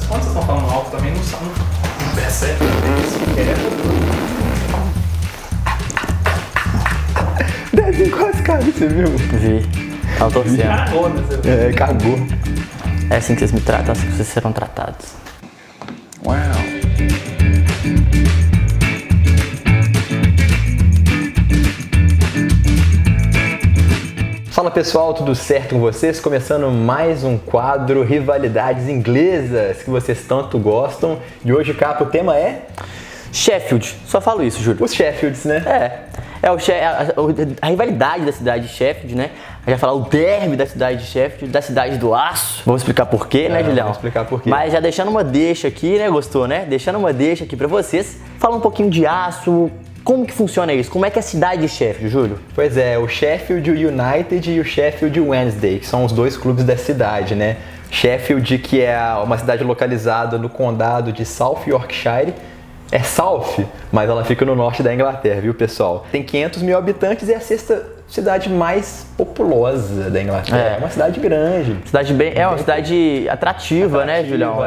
Quando vocês estão falando alto também, não percebe. Deve enroscado, você viu? Vi. Tava torcendo. Cagou, né? Você viu? É, cagou. É assim que vocês me tratam, assim que vocês serão tratados. Uau. Fala pessoal, tudo certo com vocês? Começando mais um quadro Rivalidades Inglesas, que vocês tanto gostam. E hoje, Capa, o tema é... Sheffield, só falo isso, Júlio. Os Sheffields, né? A rivalidade da cidade de Sheffield, né? A gente vai falar o derby da cidade de Sheffield, da cidade do aço. Vamos explicar por quê, né, Julião? Vamos explicar por quê. Mas já deixando uma deixa aqui, né? Gostou, né? Deixando uma deixa aqui pra vocês. Falar um pouquinho de aço. Como que funciona isso? Como é que é a cidade de Sheffield, Júlio? Pois é, o Sheffield United e o Sheffield Wednesday, que são os dois clubes da cidade, né? Sheffield, que é uma cidade localizada no condado de South Yorkshire. É South, mas ela fica no norte da Inglaterra, viu, pessoal? Tem 500 mil habitantes e é a sexta cidade mais populosa da Inglaterra. É uma cidade grande. É uma cidade atrativa, né, Julião?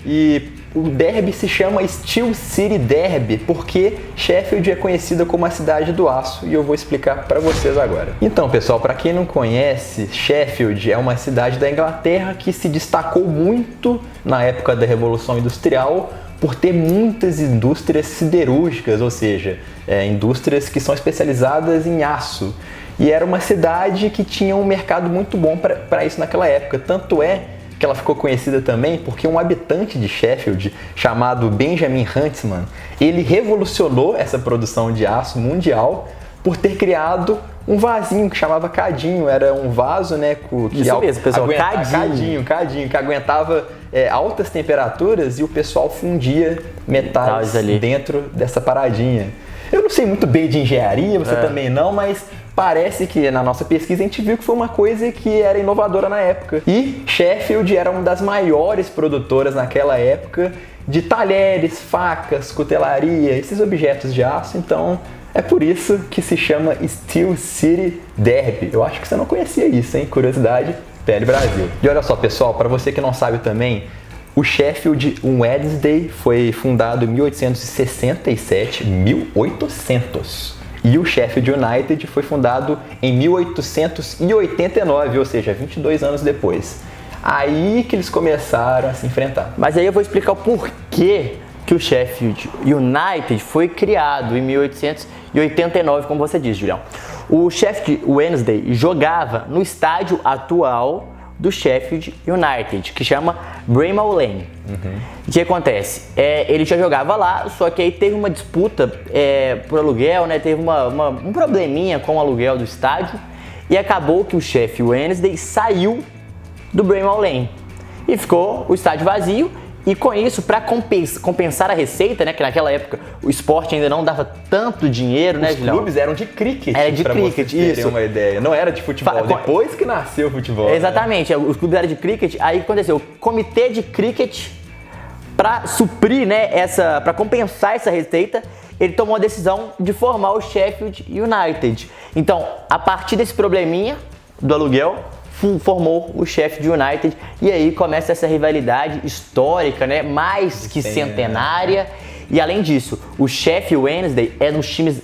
E o derby se chama Steel City Derby porque Sheffield é conhecida como a cidade do aço e eu vou explicar para vocês agora. Então, pessoal, para quem não conhece, Sheffield é uma cidade da Inglaterra que se destacou muito na época da Revolução Industrial por ter muitas indústrias siderúrgicas, ou seja, indústrias que são especializadas em aço. E era uma cidade que tinha um mercado muito bom para isso naquela época. Tanto é que ela ficou conhecida também porque um habitante de Sheffield, chamado Benjamin Huntsman, ele revolucionou essa produção de aço mundial por ter criado um vasinho que chamava cadinho. Era um vaso, né, que isso mesmo, pessoal, cadinho, que aguentava altas temperaturas e o pessoal fundia metais ali dentro dessa paradinha. Eu não sei muito bem de engenharia, você também não, mas parece que na nossa pesquisa a gente viu que foi uma coisa que era inovadora na época. E Sheffield era uma das maiores produtoras naquela época de talheres, facas, cutelaria, esses objetos de aço, então é por isso que se chama Steel City Derby. Eu acho que você não conhecia isso, hein? Curiosidade, PL Brasil. E olha só, pessoal, para você que não sabe também, o Sheffield Wednesday foi fundado em 1867, 1800. E o Sheffield United foi fundado em 1889, ou seja, 22 anos depois. Aí que eles começaram a se enfrentar. Mas aí eu vou explicar o porquê que o Sheffield United foi criado em 1889, como você disse, Julião. O Sheffield Wednesday jogava no estádio atual do Sheffield United, que chama Bramall Lane. O que acontece? Ele já jogava lá, só que aí teve uma disputa por aluguel, né? Teve um probleminha com o aluguel do estádio e acabou que o Sheffield Wednesday saiu do Bramall Lane e ficou o estádio vazio. E com isso, para compensar a receita, né, que naquela época o esporte ainda não dava tanto dinheiro, né, Julião? Os clubes eram de cricket, era de cricket, vocês terem uma ideia. Não era de futebol, depois que nasceu o futebol. Exatamente, né? Os clubes eram de cricket. Aí o que aconteceu? O comitê de cricket, para suprir, né, para compensar essa receita, ele tomou a decisão de formar o Sheffield United. Então, a partir desse probleminha do aluguel, formou o Sheffield United e aí começa essa rivalidade histórica, né, mais que centenária. E além disso, o Sheffield Wednesday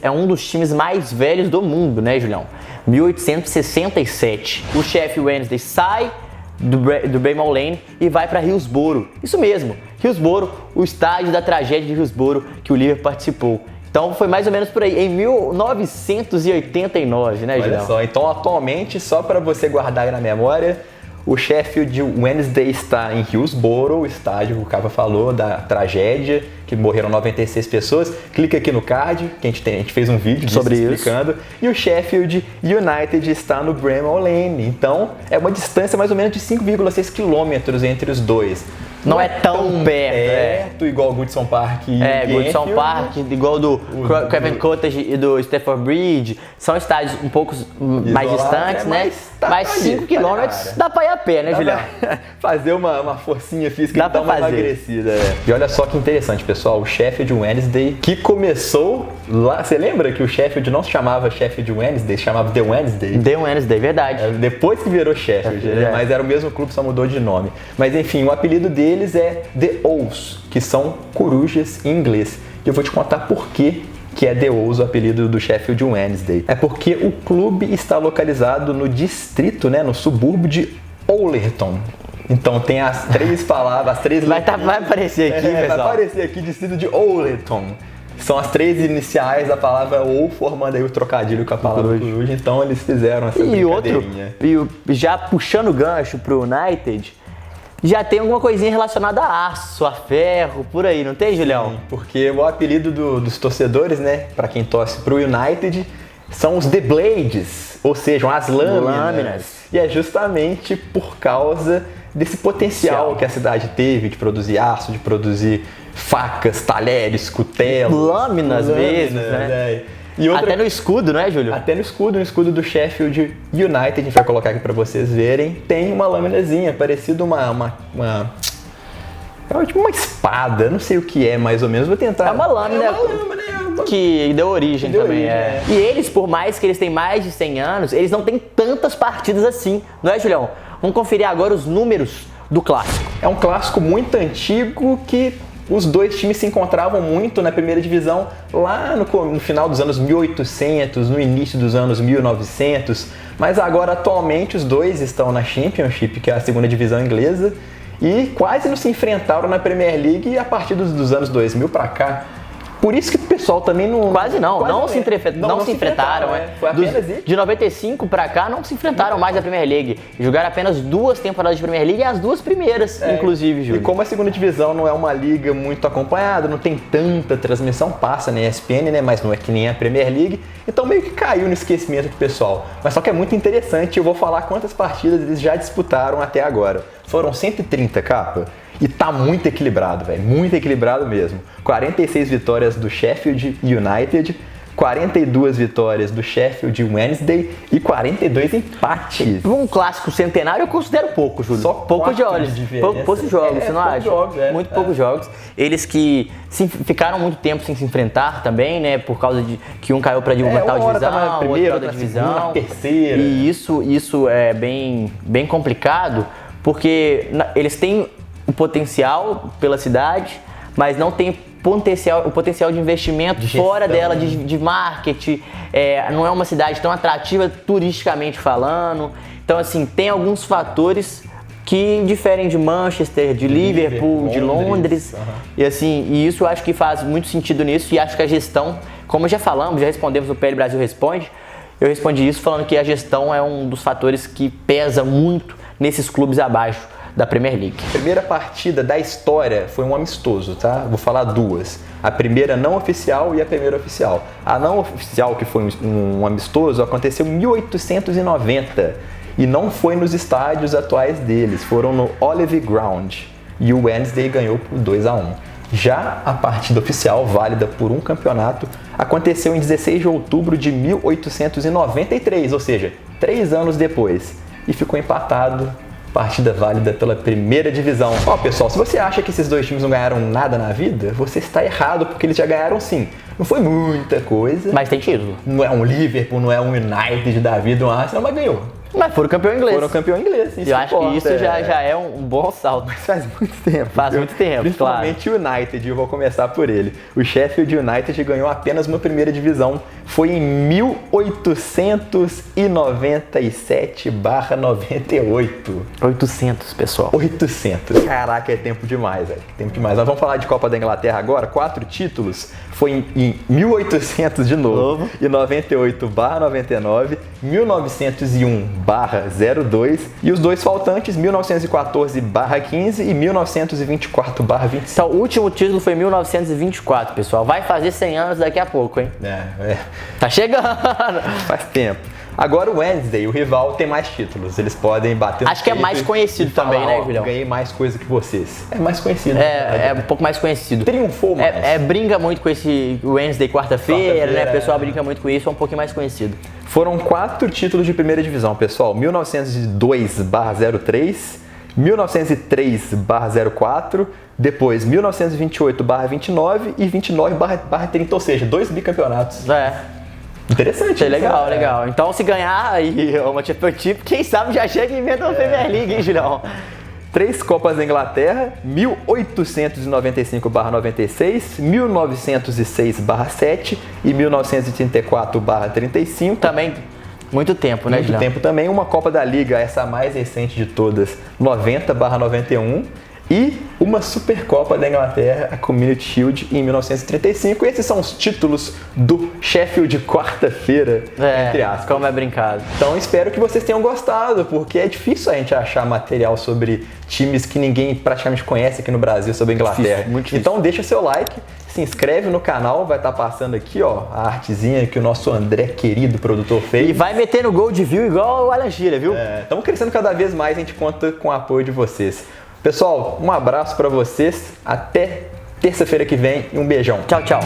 é um dos times mais velhos do mundo, né, Julião? 1867. O Sheffield Wednesday sai do Bramall Lane e vai para Hillsborough. Isso mesmo, Hillsborough, o estádio da tragédia de Hillsborough que o Liverpool participou. Então foi mais ou menos por aí, em 1989, né, Julião? Olha só, então atualmente, só para você guardar aí na memória, o Sheffield Wednesday está em Hillsborough, o estádio que o Cava falou da tragédia, que morreram 96 pessoas. Clica aqui no card, que a gente fez um vídeo sobre isso explicando. E o Sheffield United está no Bramall Lane. Então é uma distância mais ou menos de 5,6 quilômetros entre os dois. Não é tão perto, igual o Goodson Park e Goodson Park, igual do Craven Cottage e do Stafford Bridge. São estádios um pouco mais distantes, né? Mas 5 km dá pra ir a pé, né, Julião? Fazer uma forcinha física e dar uma emagrecida. E olha só que interessante, pessoal. pessoal, o Sheffield Wednesday, que começou lá. Você lembra que o Sheffield não se chamava Sheffield Wednesday, se chamava The Wednesday? The Wednesday, verdade. Depois que virou Sheffield, né? Mas era o mesmo clube, só mudou de nome. Mas enfim, o apelido deles é The Owls, que são corujas em inglês. E eu vou te contar por quê que é The Owls, o apelido do Sheffield Wednesday. É porque o clube está localizado no distrito, né, no subúrbio de Ollerton. Então tem as três palavras, as três Vai aparecer aqui, pessoal. Vai aparecer aqui, distrito de Ollerton. São as três iniciais da palavra ou, formando aí o trocadilho com a palavra coruja. Então eles fizeram essa brincadeirinha. Já puxando o gancho pro United, já tem alguma coisinha relacionada a aço, a ferro, por aí, não tem, Julião? Sim, porque o apelido dos torcedores, né, para quem torce pro United, são os The Blades, ou seja, as lâminas. E é justamente por causa desse potencial que a cidade teve de produzir aço, de produzir facas, talheres, cutelos. Lâminas mesmo, né? E até no escudo, não é, Júlio? Até no escudo do Sheffield United, a gente vai colocar aqui para vocês verem, tem uma lâminazinha, parecida uma tipo uma espada, não sei o que é mais ou menos, vou tentar. É uma lâmina que deu origem também. E eles, por mais que eles tenham mais de 100 anos, eles não têm tantas partidas assim, não é, Julião? Vamos conferir agora os números do clássico. É um clássico muito antigo que os dois times se encontravam muito na primeira divisão lá no final dos anos 1800, no início dos anos 1900, mas agora atualmente os dois estão na Championship, que é a segunda divisão inglesa, e quase não se enfrentaram na Premier League a partir dos anos 2000 para cá. Por isso que o pessoal também não... Não se enfrentaram. Foi apenas isso. De 95 pra cá não se enfrentaram mais na Premier League. Jogaram apenas 2 temporadas de Premier League e as 2 primeiras, inclusive, Júlio. E como a segunda divisão não é uma liga muito acompanhada, não tem tanta transmissão, passa na ESPN, né? Mas não é que nem a Premier League. Então meio que caiu no esquecimento do pessoal. Mas só que é muito interessante, eu vou falar quantas partidas eles já disputaram até agora. Foram 130, capa. E tá muito equilibrado, velho. Muito equilibrado mesmo. 46 vitórias do Sheffield United, 42 vitórias do Sheffield Wednesday e 42 empates. Um clássico centenário eu considero pouco, Júlio. Só poucos jogos. Poucos jogos, você não acha? Muito poucos jogos. Eles que ficaram muito tempo sem se enfrentar também, né? Por causa de que um caiu pra tal divisão, na primeira, outra divisão, na terceira. E isso é bem complicado, porque eles têm o potencial pela cidade, mas não tem o potencial de investimento fora dela, de marketing. Não é uma cidade tão atrativa turisticamente falando. Então, assim, tem alguns fatores que diferem de Manchester, de Liverpool, de Londres. E isso eu acho que faz muito sentido nisso, e acho que a gestão, como já falamos, já respondemos no PL Brasil Responde, eu respondi isso falando que a gestão é um dos fatores que pesa muito nesses clubes abaixo da Premier League. A primeira partida da história foi um amistoso, tá? Vou falar duas. A primeira não oficial e a primeira oficial. A não oficial, que foi um amistoso, aconteceu em 1890 e não foi nos estádios atuais deles, foram no Olive Ground e o Wednesday ganhou por 2-1. Já a partida oficial, válida por um campeonato, aconteceu em 16 de outubro de 1893, ou seja, 3 anos depois, e ficou empatado. Partida válida pela primeira divisão. Ó, pessoal, se você acha que esses dois times não ganharam nada na vida, você está errado, porque eles já ganharam sim. Não foi muita coisa. Mas tem título. Não é um Liverpool, não é um United da vida, um Arsenal, mas ganhou. Mas foram campeão inglês. Foram campeão inglês. Eu acho que isso já é um bom salto. Mas faz muito tempo. Faz muito tempo, principalmente o United, eu vou começar por ele. O Sheffield United ganhou apenas uma primeira divisão. Foi em 1897/98. 800, pessoal. 800. Caraca, é tempo demais, velho. Tempo demais. Nós vamos falar de Copa da Inglaterra agora. 4 títulos. Foi em 1800 de novo. E 98/99. 1901/02 e os dois faltantes 1914/15 e 1924/25. Então, o último título foi em 1924, pessoal. Vai fazer 100 anos daqui a pouco, hein? Tá chegando! Faz tempo. Agora o Wednesday, o rival, tem mais títulos. Eles podem bater no Acho que é mais conhecido também, né, Julião? Ganhei mais coisa que vocês. É mais conhecido. É um pouco mais conhecido. Triunfou mais. Brinca muito com esse Wednesday quarta-feira, né? O pessoal brinca muito com isso, é um pouquinho mais conhecido. Foram 4 títulos de primeira divisão, pessoal. 1902/03, 1903/04, depois 1928/29 e 29/30, ou seja, 2 bicampeonatos. Interessante. Legal, legal. Então, se ganhar aí uma Championship, quem sabe já chega e inventa uma Premier League, hein, Julião? 3 Copas da Inglaterra, 1895/96, 1906/7 e 1934/35. Também muito tempo, né, Muito Julião? tempo também. Uma Copa da Liga, essa mais recente de todas, 90/91. E uma Supercopa da Inglaterra, a Community Shield, em 1935. Esses são os títulos do Sheffield quarta-feira, entre aspas. Como é brincado. Então espero que vocês tenham gostado, porque é difícil a gente achar material sobre times que ninguém praticamente conhece aqui no Brasil, sobre a Inglaterra. Difícil, muito difícil. Então deixa seu like, se inscreve no canal, vai estar passando aqui, ó, a artezinha que o nosso André, querido produtor, fez. E vai meter no gol de view igual o Alan Shearer, viu? Estamos crescendo cada vez mais, a gente conta com o apoio de vocês. Pessoal, um abraço para vocês, até terça-feira que vem e um beijão. Tchau, tchau.